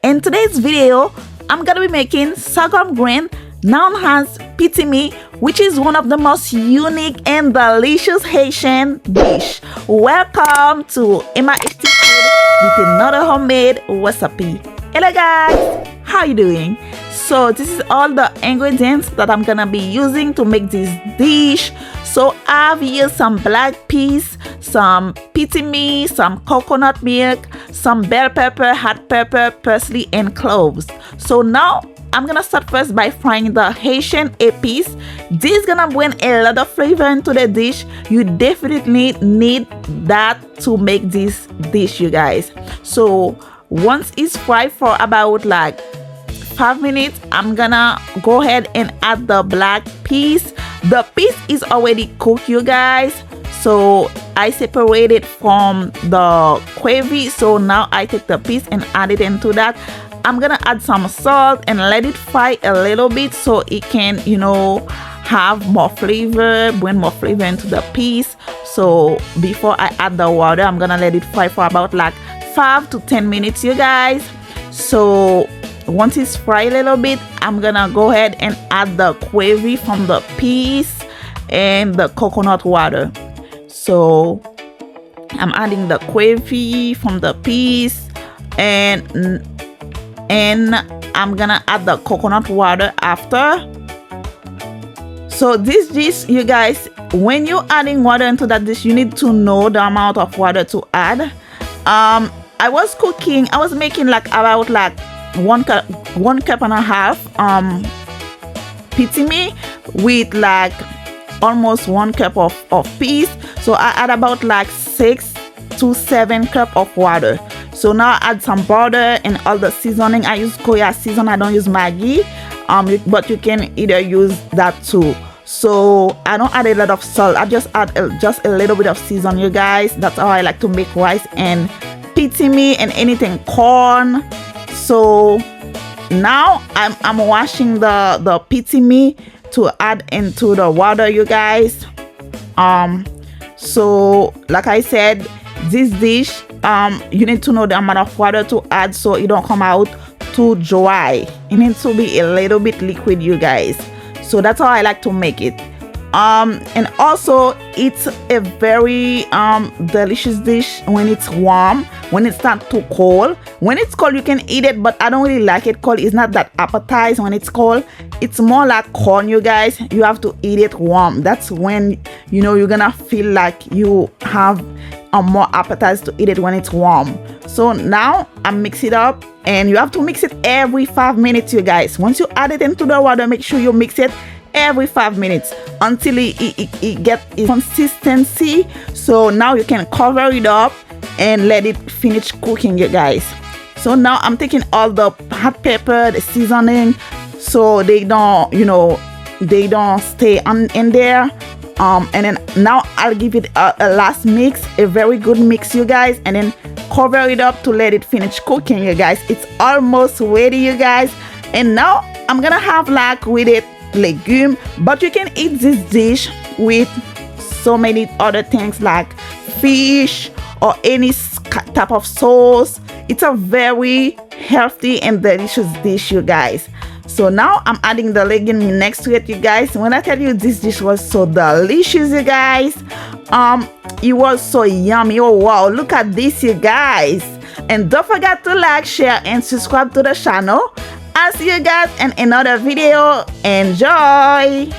In today's video, I'm gonna be making sorghum grain known as pitimi, which is one of the most unique and delicious Haitian dish. Welcome to Emma HT Food with another homemade recipe. Hello guys, how you doing? So this is all the ingredients that I'm gonna be using to make this dish. So I've used some black peas, some pitimi, some coconut milk, some bell pepper, hot pepper, parsley, and cloves. So now I'm gonna start first by frying the Haitian épices. This is gonna bring a lot of flavor into the dish. You definitely need that to make this dish, you guys. So once it's fried for about like 5 minutes, I'm gonna go ahead and add the black peas. The peas is already cooked, you guys, so I separate it from the gravy. So now I take the peas and add it into that. I'm gonna add some salt and let it fry a little bit so it can, you know, have more flavor, bring more flavor into the peas. So before I add the water, I'm gonna let it fry for about like 5 to 10 minutes, you guys. So once it's fried a little bit, I'm gonna go ahead and add the gravy from the peas and the coconut water. So I'm adding the gravy from the peas and I'm gonna add the coconut water after. So this dish, you guys, when you're adding water into that dish, you need to know the amount of water to add. I was making like about like one cup and a half pitimi with like almost 1 cup of peas. So I add about like 6 to 7 cup of water. So now I add some butter and all the seasoning. I use Koya season, I don't use Maggi, but you can either use that too. So I don't add a lot of salt, I just add just a little bit of season, you guys. That's how I like to make rice and pitimi and anything corn. So now I'm washing the pitimi to add into the water, you guys. So like I said, this dish, you need to know the amount of water to add so it don't come out too dry. It needs to be a little bit liquid, you guys. So that's how I like to make it. And also it's a very delicious dish when it's warm, when it's not too cold. When it's cold you can eat it, but I don't really like it cold. It's not that appetizing when it's cold. It's more like corn, you guys. You have to eat it warm. That's when, you know, you're gonna feel like you have more appetite to eat it when it's warm. So now I mix it up, and you have to mix it every 5 minutes, you guys. Once you add it into the water, make sure you mix it every 5 minutes until it gets its consistency. So now you can cover it up and let it finish cooking, you guys. So now I'm taking all the hot pepper, the seasoning, so they don't, you know, they don't stay in there. And then now I'll give it a last mix, a very good mix, you guys, and then cover it up to let it finish cooking, you guys. It's almost ready, you guys. And now I'm gonna have like with it legume, but you can eat this dish with so many other things like fish or any type of sauce. It's a very healthy and delicious dish, you guys. So now I'm adding the legume next to it, you guys. When I tell you this dish was so delicious, you guys, it was so yummy. Oh wow, look at this, you guys. And don't forget to like, share, and subscribe to the channel. I'll see you guys in another video. Enjoy.